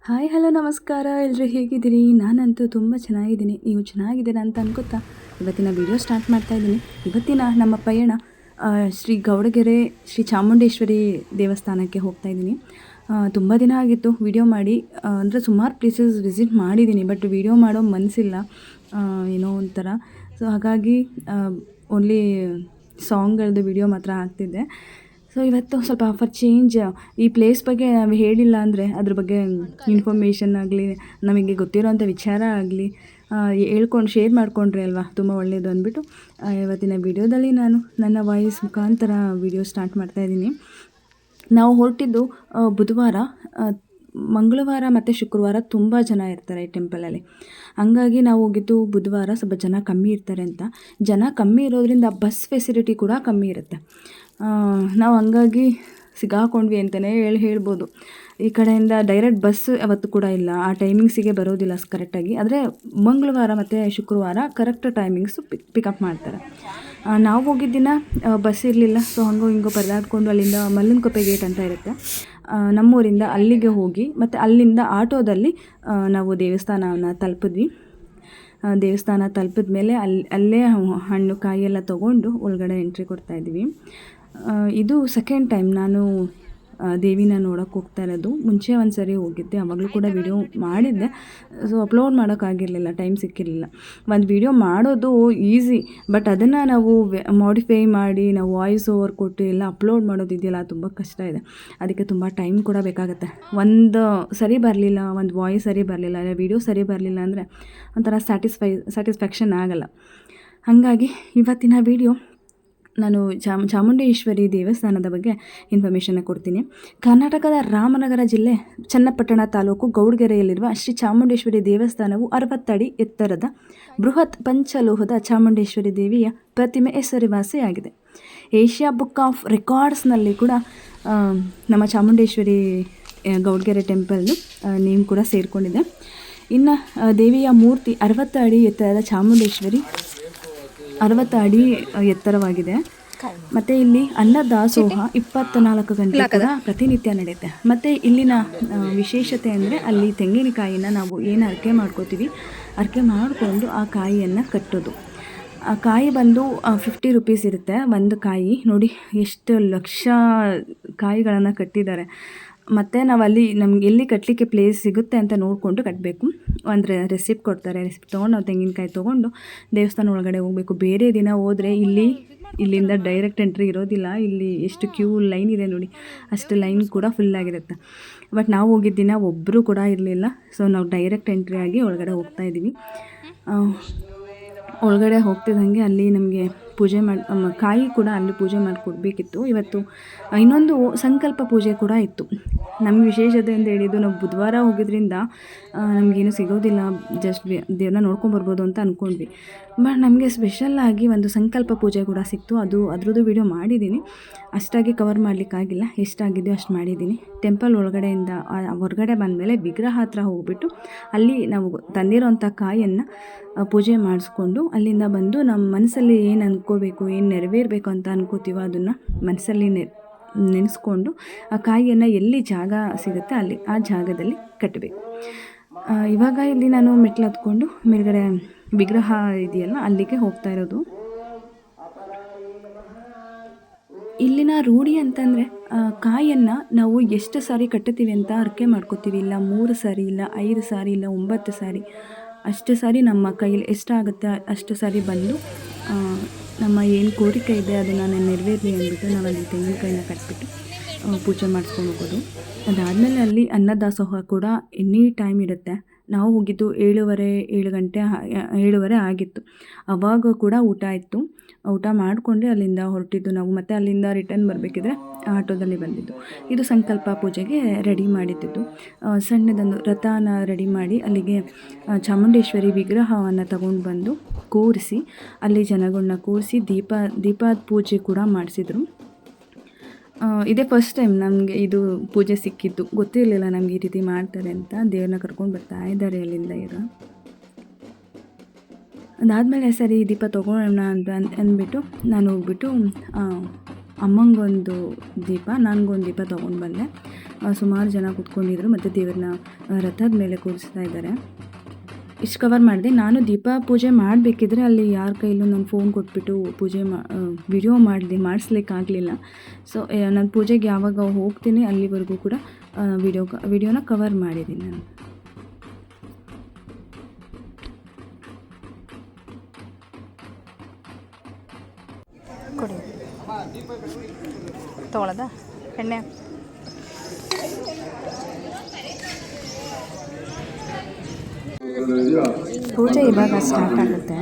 Hi hello ನಮಸ್ಕಾರ ಎಲ್ಲರೂ ಹೇಗಿದ್ದೀರಿ? ನಾನಂತೂ ತುಂಬ ಚೆನ್ನಾಗಿದ್ದೀನಿ. ನೀವು ಚೆನ್ನಾಗಿದ್ದೀರಾ ಅಂತ ಅನ್ಕೋತಾ ಇವತ್ತಿನ ವಿಡಿಯೋ ಸ್ಟಾರ್ಟ್ ಮಾಡ್ತಾಯಿದ್ದೀನಿ. ಇವತ್ತಿನ ನಮ್ಮ ಪಯಣ ಶ್ರೀ ಗೌಡಗೆರೆ ಶ್ರೀ ಚಾಮುಂಡೇಶ್ವರಿ ದೇವಸ್ಥಾನಕ್ಕೆ ಹೋಗ್ತಾಯಿದ್ದೀನಿ. ತುಂಬ ದಿನ ಆಗಿತ್ತು ವಿಡಿಯೋ ಮಾಡಿ, ಅಂದರೆ ಸುಮಾರು ಪ್ಲೇಸಸ್ ವಿಸಿಟ್ ಮಾಡಿದ್ದೀನಿ, ಬಟ್ ವಿಡಿಯೋ ಮಾಡೋ ಮನಸ್ಸಿಲ್ಲ, ಏನೋ ಒಂಥರ. ಸೊ ಹಾಗಾಗಿ ಓನ್ಲಿ ಸಾಂಗ್ಗಳದ್ದು ವಿಡಿಯೋ ಮಾತ್ರ ಹಾಕ್ತಿದ್ದೆ. ಸೊ ಇವತ್ತು ಸ್ವಲ್ಪ ಫಾರ್ ಚೇಂಜ್ ಈ ಪ್ಲೇಸ್ ಬಗ್ಗೆ ನಾವು ಹೇಳಿಲ್ಲ ಅಂದರೆ ಅದ್ರ ಬಗ್ಗೆ ಇನ್ಫಾರ್ಮೇಷನ್ ಆಗಲಿ, ನಮಗೆ ಗೊತ್ತಿರೋಂಥ ವಿಚಾರ ಆಗಲಿ ಹೇಳ್ಕೊಂಡು ಶೇರ್ ಮಾಡಿಕೊಂಡ್ರೆ ಅಲ್ವಾ ತುಂಬ ಒಳ್ಳೆಯದು ಅಂದ್ಬಿಟ್ಟು ಇವತ್ತಿನ ವಿಡಿಯೋದಲ್ಲಿ ನಾನು ನನ್ನ ವಾಯ್ಸ್ ಮುಖಾಂತರ ವಿಡಿಯೋ ಸ್ಟಾರ್ಟ್ ಮಾಡ್ತಾಯಿದ್ದೀನಿ. ನಾವು ಹೊರಟಿದ್ದು ಬುಧವಾರ, ಮಂಗಳವಾರ ಮತ್ತು ಶುಕ್ರವಾರ ತುಂಬ ಜನ ಇರ್ತಾರೆ ಈ ಟೆಂಪಲಲ್ಲಿ. ಹಂಗಾಗಿ ನಾವು ಹೋಗಿದ್ದು ಬುಧವಾರ, ಸ್ವಲ್ಪ ಜನ ಕಮ್ಮಿ ಇರ್ತಾರೆ ಅಂತ. ಜನ ಕಮ್ಮಿ ಇರೋದ್ರಿಂದ ಬಸ್ ಫೆಸಿಲಿಟಿ ಕೂಡ ಕಮ್ಮಿ ಇರುತ್ತೆ. ನಾವು ಹಂಗಾಗಿ ಸಿಗಾಕೊಂಡ್ವಿ ಅಂತಲೇ ಹೇಳ್ಬೋದು. ಈ ಕಡೆಯಿಂದ ಡೈರೆಕ್ಟ್ ಬಸ್ ಅವತ್ತು ಕೂಡ ಇಲ್ಲ, ಆ ಟೈಮಿಂಗ್ಸಿಗೆ ಬರೋದಿಲ್ಲ ಕರೆಕ್ಟಾಗಿ. ಆದರೆ ಮಂಗಳವಾರ ಮತ್ತು ಶುಕ್ರವಾರ ಕರೆಕ್ಟ್ ಟೈಮಿಂಗ್ಸು ಪಿಕಪ್ ಮಾಡ್ತಾರೆ. ನಾವು ಹೋಗಿದ್ದ ದಿನ ಬಸ್ ಇರಲಿಲ್ಲ. ಸೊ ಹಂಗೋ ಹಿಂಗೋ ಪರದಾಡ್ಕೊಂಡು ಅಲ್ಲಿಂದ ಮಲ್ಲನಕೊಪ್ಪೆ ಗೇಟ್ ಅಂತ ಇರುತ್ತೆ, ನಮ್ಮೂರಿಂದ ಅಲ್ಲಿಗೆ ಹೋಗಿ ಮತ್ತು ಅಲ್ಲಿಂದ ಆಟೋದಲ್ಲಿ ನಾವು ದೇವಸ್ಥಾನವನ್ನು ತಲುಪಿದ್ವಿ. ದೇವಸ್ಥಾನ ತಲುಪಿದ ಮೇಲೆ ಅಲ್ಲೇ ಹಣ್ಣು ಕಾಯಿ ಎಲ್ಲ ತೊಗೊಂಡು ಒಳಗಡೆ ಎಂಟ್ರಿ ಕೊಡ್ತಾಯಿದ್ವಿ. ಇದು ಸೆಕೆಂಡ್ ಟೈಮ್ ನಾನು ದೇವಿನ ನೋಡೋಕ್ಕೆ ಹೋಗ್ತಾ ಇರೋದು. ಮುಂಚೆ ಒಂದು ಸರಿ ಹೋಗಿದ್ದೆ, ಆವಾಗಲೂ ಕೂಡ ವಿಡಿಯೋ ಮಾಡಿದ್ದೆ. ಸೊ ಅಪ್ಲೋಡ್ ಮಾಡೋಕ್ಕಾಗಿರಲಿಲ್ಲ, ಟೈಮ್ ಸಿಕ್ಕಿರಲಿಲ್ಲ. ಒಂದು ವಿಡಿಯೋ ಮಾಡೋದು ಈಸಿ, ಬಟ್ ಅದನ್ನು ನಾವು ಮಾಡಿಫೈ ಮಾಡಿ ನಾವು ವಾಯ್ಸ್ ಓವರ್ ಕೊಟ್ಟು ಎಲ್ಲ ಅಪ್ಲೋಡ್ ಮಾಡೋದಿದೆಯಲ್ಲ, ತುಂಬ ಕಷ್ಟ ಇದೆ. ಅದಕ್ಕೆ ತುಂಬ ಟೈಮ್ ಕೂಡ ಬೇಕಾಗುತ್ತೆ. ಒಂದು ಸರಿ ಬರಲಿಲ್ಲ, ಒಂದು ವಾಯ್ಸ್ ಸರಿ ಬರಲಿಲ್ಲ, ಇಲ್ಲ ವಿಡಿಯೋ ಸರಿ ಬರಲಿಲ್ಲ ಅಂದರೆ ಒಂಥರ ಸ್ಯಾಟಿಸ್ಫ್ಯಾಕ್ಷನ್ ಆಗಲ್ಲ. ಹಾಗಾಗಿ ಇವತ್ತಿನ ವಿಡಿಯೋ ನಾನು ಚಾಮುಂಡೇಶ್ವರಿ ದೇವಸ್ಥಾನದ ಬಗ್ಗೆ ಇನ್ಫಾರ್ಮೇಷನ್ನ ಕೊಡ್ತೀನಿ. ಕರ್ನಾಟಕದ ರಾಮನಗರ ಜಿಲ್ಲೆ ಚನ್ನಪಟ್ಟಣ ತಾಲೂಕು ಗೌಡಗೆರೆಯಲ್ಲಿರುವ ಶ್ರೀ ಚಾಮುಂಡೇಶ್ವರಿ ದೇವಸ್ಥಾನವು 60 ಅಡಿ ಎತ್ತರದ ಬೃಹತ್ ಪಂಚಲೋಹದ ಚಾಮುಂಡೇಶ್ವರಿ ದೇವಿಯ ಪ್ರತಿಮೆ ಹೆಸರುವಾಸಿಯಾಗಿದೆ. ಏಷ್ಯಾ ಬುಕ್ ಆಫ್ ರೆಕಾರ್ಡ್ಸ್ನಲ್ಲಿ ಕೂಡ ನಮ್ಮ ಚಾಮುಂಡೇಶ್ವರಿ ಗೌಡಗೆರೆ ಟೆಂಪಲ್ ನೇಮ್ ಕೂಡ ಸೇರಿಕೊಂಡಿದೆ. ಇನ್ನು ದೇವಿಯ ಮೂರ್ತಿ 60 ಅಡಿ ಎತ್ತರದ ಚಾಮುಂಡೇಶ್ವರಿ 60 ಅಡಿ ಎತ್ತರವಾಗಿದೆ. ಮತ್ತು ಇಲ್ಲಿ ಅನ್ನದಾಸೋಹ 24 ಗಂಟೆ ಕೂಡ ಪ್ರತಿನಿತ್ಯ ನಡೆಯುತ್ತೆ. ಮತ್ತು ಇಲ್ಲಿನ ವಿಶೇಷತೆ ಅಂದರೆ ಅಲ್ಲಿ ತೆಂಗಿನಕಾಯಿನ ನಾವು ಏನು ಅರ್ಕೆ ಮಾಡ್ಕೋತೀವಿ, ಅರ್ಕೆ ಮಾಡಿಕೊಂಡು ಆ ಕಾಯಿಯನ್ನು ಕಟ್ಟೋದು. ಆ ಕಾಯಿ ಬಂದು 50 ರುಪೀಸ್ ಇರುತ್ತೆ ಒಂದು ಕಾಯಿ. ನೋಡಿ ಎಷ್ಟು ಲಕ್ಷ ಕಾಯಿಗಳನ್ನು ಕಟ್ಟಿದ್ದಾರೆ. ಮತ್ತು ನಾವು ಅಲ್ಲಿ ನಮ್ಗೆ ಎಲ್ಲಿ ಕಟ್ಟಲಿಕ್ಕೆ ಪ್ಲೇಸ್ ಸಿಗುತ್ತೆ ಅಂತ ನೋಡಿಕೊಂಡು ಕಟ್ಟಬೇಕು. ಅಂದರೆ ರೆಸಿಪ್ಟ್ ಕೊಡ್ತಾರೆ, ರೆಸಿಪ್ಟ್ ತೊಗೊಂಡು ನಾವು ತೆಂಗಿನಕಾಯಿ ತೊಗೊಂಡು ದೇವಸ್ಥಾನ ಒಳಗಡೆ ಹೋಗಬೇಕು. ಬೇರೆ ದಿನ ಹೋದರೆ ಇಲ್ಲಿಂದ ಡೈರೆಕ್ಟ್ ಎಂಟ್ರಿ ಇರೋದಿಲ್ಲ. ಇಲ್ಲಿ ಎಷ್ಟು ಕ್ಯೂ ಲೈನ್ ಇದೆ ನೋಡಿ, ಅಷ್ಟು ಲೈನ್ ಕೂಡ ಫುಲ್ಲಾಗಿರುತ್ತೆ. ಬಟ್ ನಾವು ಹೋಗಿದ್ದ ದಿನ ಒಬ್ಬರು ಕೂಡ ಇರಲಿಲ್ಲ. ಸೊ ನಾವು ಡೈರೆಕ್ಟ್ ಎಂಟ್ರಿ ಆಗಿ ಒಳಗಡೆ ಹೋಗ್ತಾಯಿದ್ದೀವಿ. ಒಳಗಡೆ ಹೋಗ್ತಿದ್ದಂಗೆ ಅಲ್ಲಿ ನಮಗೆ ಪೂಜೆ ಕಾಯಿ ಕೂಡ ಅಲ್ಲಿ ಪೂಜೆ ಮಾಡಿಕೊಡ್ಬೇಕಿತ್ತು. ಇವತ್ತು ಇನ್ನೊಂದು ಸಂಕಲ್ಪ ಪೂಜೆ ಕೂಡ ಇತ್ತು. ನಮ್ಗೆ ವಿಶೇಷತೆ ಅಂತ ಹೇಳಿದ್ದು, ನಾವು ಬುಧವಾರ ಹೋಗಿದ್ರಿಂದ ನಮಗೇನು ಸಿಗೋದಿಲ್ಲ, ಜಸ್ಟ್ ದೇವ್ರನ್ನ ನೋಡ್ಕೊಂಬರ್ಬೋದು ಅಂತ ಅಂದ್ಕೊಂಡ್ವಿ. ಬಟ್ ನಮಗೆ ಸ್ಪೆಷಲ್ಲಾಗಿ ಒಂದು ಸಂಕಲ್ಪ ಪೂಜೆ ಕೂಡ ಸಿಕ್ತು. ಅದ್ರದ್ದು ವಿಡಿಯೋ ಮಾಡಿದ್ದೀನಿ, ಅಷ್ಟಾಗಿ ಕವರ್ ಮಾಡಲಿಕ್ಕಾಗಿಲ್ಲ. ಎಷ್ಟಾಗಿದೆಯೋ ಅಷ್ಟು ಮಾಡಿದ್ದೀನಿ. ಟೆಂಪಲ್ ಒಳಗಡೆಯಿಂದ ಹೊರಗಡೆ ಬಂದಮೇಲೆ ವಿಗ್ರಹ ಹತ್ರ ಹೋಗ್ಬಿಟ್ಟು ಅಲ್ಲಿ ನಾವು ತಂದಿರೋಂಥ ಕಾಯನ್ನು ಪೂಜೆ ಮಾಡಿಸ್ಕೊಂಡು ಅಲ್ಲಿಂದ ಬಂದು ನಮ್ಮ ಮನಸ್ಸಲ್ಲಿ ಏನು ಅಂದ್ಕೋಬೇಕು, ಏನು ನೆರವೇರಬೇಕು ಅಂತ ಅನ್ಕೋತೀವೋ ಅದನ್ನು ಮನಸ್ಸಲ್ಲಿ ನೆನೆಸ್ಕೊಂಡು ಆ ಕಾಯಿಯನ್ನು ಎಲ್ಲಿ ಜಾಗ ಸಿಗುತ್ತೆ ಅಲ್ಲಿ ಆ ಜಾಗದಲ್ಲಿ ಕಟ್ಟಬೇಕು. ಇವಾಗ ಇಲ್ಲಿ ನಾನು ಮೆಟ್ಲು ಹತ್ಕೊಂಡು ಮೇಲ್ಗಡೆ ವಿಗ್ರಹ ಇದೆಯಲ್ಲ ಅಲ್ಲಿಗೆ ಹೋಗ್ತಾ ಇರೋದು. ಇಲ್ಲಿನ ರೂಢಿ ಅಂತಂದರೆ ಕಾಯನ್ನು ನಾವು ಎಷ್ಟು ಸಾರಿ ಕಟ್ಟುತ್ತೀವಿ ಅಂತ ಅರ್ಕೆ ಮಾಡ್ಕೋತೀವಿ. ಇಲ್ಲ 3 ಸಾರಿ, ಇಲ್ಲ 5 ಸಾರಿ, ಇಲ್ಲ 9 ಸಾರಿ, ಅಷ್ಟು ಸಾರಿ ನಮ್ಮ ಕೈಯಲ್ಲಿ ಎಷ್ಟಾಗುತ್ತೆ ಅಷ್ಟು ಸಾರಿ ಬಂದು ನಮ್ಮ ಏನು ಕೋರಿಕೆ ಇದೆ ಅದನ್ನು ನಾನು ನೆರವೇರಲಿ ಅಂದ್ಬಿಟ್ಟು ನಾವಲ್ಲಿ ತೆಂಗಿನಕಾಯಿನ ಕಟ್ಬಿಟ್ಟು ಪೂಜೆ ಮಾಡಿಸ್ಕೊಂಡು ಹೋಗೋದು. ಅದಾದಮೇಲೆ ಅಲ್ಲಿ ಅನ್ನದಾಸೋಹ ಕೂಡ ಎನಿ ಟೈಮ್ ಇರುತ್ತೆ. ನಾವು ಹೋಗಿದ್ದು 7:30 ಆಗಿತ್ತು. ಆವಾಗ ಕೂಡ ಊಟ ಇತ್ತು. ಊಟ ಮಾಡಿಕೊಂಡೆ ಅಲ್ಲಿಂದ ಹೊರಟಿದ್ದು ನಾವು. ಮತ್ತು ಅಲ್ಲಿಂದ ರಿಟರ್ನ್ ಬರಬೇಕಿದ್ರೆ ಆಟೋದಲ್ಲಿ ಬಂದಿದ್ದು. ಇದು ಸಂಕಲ್ಪ ಪೂಜೆಗೆ ರೆಡಿ ಮಾಡಿದ್ದು. ಸಣ್ಣದೊಂದು ರಥನ ರೆಡಿ ಮಾಡಿ ಅಲ್ಲಿಗೆ ಚಾಮುಂಡೇಶ್ವರಿ ವಿಗ್ರಹವನ್ನು ತಗೊಂಡು ಬಂದು ಕೂರಿಸಿ ಅಲ್ಲಿ ಜನಗಳನ್ನ ಕೂರಿಸಿ ದೀಪದ ಪೂಜೆ ಕೂಡ ಮಾಡಿಸಿದ್ರು. ಇದೇ ಫಸ್ಟ್ ಟೈಮ್ ನಮಗೆ ಇದು ಪೂಜೆ ಸಿಕ್ಕಿದ್ದು. ಗೊತ್ತಿರಲಿಲ್ಲ ನಮಗೆ ಈ ರೀತಿ ಮಾಡ್ತಾರೆ ಅಂತ. ದೇವ್ರನ್ನ ಕರ್ಕೊಂಡು ಬರ್ತಾ ಇದ್ದಾರೆ ಅಲ್ಲಿಂದ ಇರೋ. ಅದಾದಮೇಲೆ ಸರಿ ದೀಪ ತೊಗೊಳ್ಳೋಣ ಅಂತ ಅಂದ್ಬಿಟ್ಟು ನಾನು ಹೋಗ್ಬಿಟ್ಟು ಅಮ್ಮಂಗೊಂದು ದೀಪ, ನನಗೊಂದು ದೀಪ ತೊಗೊಂಡು ಬಂದೆ. ಸುಮಾರು ಜನ ಕೂತ್ಕೊಂಡಿದ್ರು ಮತ್ತು ದೇವ್ರನ್ನ ರಥದ ಮೇಲೆ ಕೂರಿಸ್ತಾ ಇದ್ದಾರೆ. ಇಷ್ಟು ಕವರ್ ಮಾಡಿದೆ. ನಾನು ದೀಪ ಪೂಜೆ ಮಾಡಬೇಕಿದ್ರೆ ಅಲ್ಲಿ ಯಾರ ಕೈಲೂ ನಾನು ಫೋನ್ ಕೊಟ್ಬಿಟ್ಟು ಪೂಜೆ ವಿಡಿಯೋ ಮಾಡಿಸ್ಲಿಕ್ಕಾಗಲಿಲ್ಲ. ಸೊ ನಾನು ಪೂಜೆಗೆ ಯಾವಾಗ ಹೋಗ್ತೀನಿ ಅಲ್ಲಿವರೆಗೂ ಕೂಡ ವಿಡಿಯೋನ ಕವರ್ ಮಾಡಿದ್ದೀನಿ ನಾನು. ಕೊಡಿ ತೊಗೊಳದ ಎಣ್ಣೆ ಪೂಜೆ ಇವಾಗ ಸ್ಟಾರ್ಟ್ ಆಗುತ್ತೆ.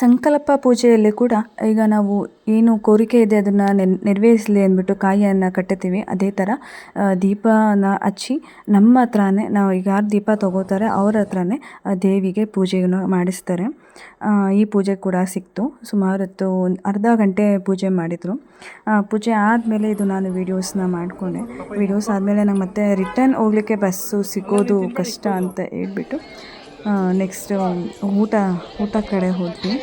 ಸಂಕಲ್ಪ ಪೂಜೆಯಲ್ಲಿ ಕೂಡ ಈಗ ನಾವು ಏನು ಕೋರಿಕೆ ಇದೆ ಅದನ್ನು ನೆರವೇರಿಸಲಿ ಅಂದ್ಬಿಟ್ಟು ಕಾಯಿಯನ್ನು ಕಟ್ಟುತ್ತೀವಿ. ಅದೇ ಥರ ದೀಪನ ಹಚ್ಚಿ ನಮ್ಮ ಹತ್ರನೇ ನಾವು ಈಗ ಯಾರು ದೀಪ ತೊಗೋತಾರೆ ಅವ್ರ ಹತ್ರನೇ ದೇವಿಗೆ ಪೂಜೆಯನ್ನು ಮಾಡಿಸ್ತಾರೆ. ಈ ಪೂಜೆ ಕೂಡ ಸಿಕ್ತು. ಸುಮಾರು ಹೊತ್ತು ಅರ್ಧ ಗಂಟೆ ಪೂಜೆ ಮಾಡಿದರು. ಪೂಜೆ ಆದಮೇಲೆ ಇದು ನಾನು ವೀಡಿಯೋಸ್ನ ಮಾಡಿಕೊಂಡೆ. ವೀಡಿಯೋಸ್ ಆದಮೇಲೆ ನಂಗೆ ಮತ್ತೆ ರಿಟರ್ನ್ ಹೋಗಲಿಕ್ಕೆ ಬಸ್ಸು ಸಿಗೋದು ಕಷ್ಟ ಅಂತ ಹೇಳ್ಬಿಟ್ಟು ನೆಕ್ಸ್ಟ್ ಊಟ ಕಡೆ ಹೋದ್ವಿ.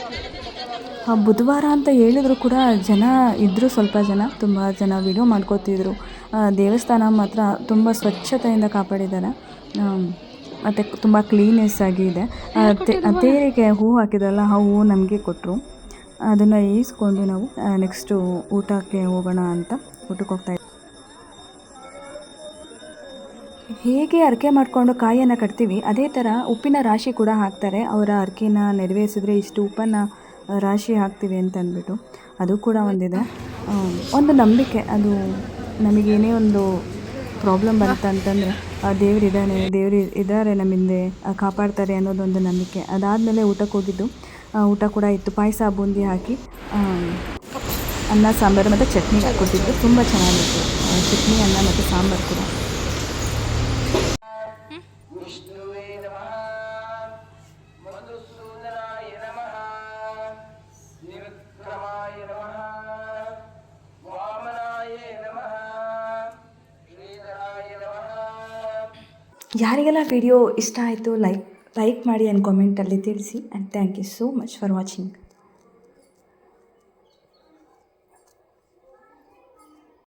ಬುಧವಾರ ಅಂತ ಹೇಳಿದ್ರು ಕೂಡ ಜನ ಇದ್ದರು, ಸ್ವಲ್ಪ ಜನ, ತುಂಬ ಜನ ವಿಡಿಯೋ ಮಾಡ್ಕೋತಿದ್ರು. ದೇವಸ್ಥಾನ ಮಾತ್ರ ತುಂಬ ಸ್ವಚ್ಛತೆಯಿಂದ ಕಾಪಾಡಿದ್ದಾರೆ ಮತ್ತು ತುಂಬ ಕ್ಲೀನೆಸ್ ಆಗಿ ಇದೆ. ತೇರಿಗೆ ಹೂವು ಹಾಕಿದ್ರಲ್ಲ, ಆ ಹೂವು ನಮಗೆ ಕೊಟ್ಟರು. ಅದನ್ನು ಈಸ್ಕೊಂಡು ನಾವು ನೆಕ್ಸ್ಟು ಊಟಕ್ಕೆ ಹೋಗೋಣ ಅಂತ ಊಟಕ್ಕೆ ಹೋಗ್ತಾಯಿದ್ವಿ. ಹೇಗೆ ಹರಕೆ ಮಾಡಿಕೊಂಡು ಕಾಯಿಯನ್ನು ಕಟ್ತೀವಿ ಅದೇ ಥರ ಉಪ್ಪಿನ ರಾಶಿ ಕೂಡ ಹಾಕ್ತಾರೆ. ಅವರ ಹರಕೆನ ನೆರವೇರಿಸಿದ್ರೆ ಇಷ್ಟು ಉಪ್ಪನ್ನು ರಾಶಿ ಹಾಕ್ತೀವಿ ಅಂತ ಅಂದ್ಬಿಟ್ಟು ಅದು ಕೂಡ ಒಂದಿದೆ. ಒಂದು ನಂಬಿಕೆ, ಅದು ನಮಗೇನೇ ಒಂದು ಪ್ರಾಬ್ಲಮ್ ಬಂತಂತಂದರೆ ದೇವರು ಇದ್ದಾರೆ ನಮ್ಮ ಹಿಂದೆ, ಕಾಪಾಡ್ತಾರೆ ಅನ್ನೋದೊಂದು ನಂಬಿಕೆ. ಅದಾದಮೇಲೆ ಊಟಕ್ಕೆ ಹೋಗಿದ್ದು. ಊಟ ಕೂಡ ಇತ್ತು. ಪಾಯಸ ಬೂಂದಿ ಹಾಕಿ ಅನ್ನ ಸಾಂಬಾರು ಮತ್ತು ಚಟ್ನಿ ಕೊಟ್ಟಿದ್ದು. ತುಂಬ ಚೆನ್ನಾಗಿತ್ತು ಚಟ್ನಿ, ಅನ್ನ ಮತ್ತು ಸಾಂಬಾರು ಕೂಡ. ಯಾರಿಗೆಲ್ಲ ವಿಡಿಯೋ ಇಷ್ಟ ಆಯಿತು ಲೈಕ್ ಮಾಡಿ ಆ್ಯಂಡ್ ಕಾಮೆಂಟಲ್ಲಿ ತಿಳಿಸಿ. And thank you so much for watching.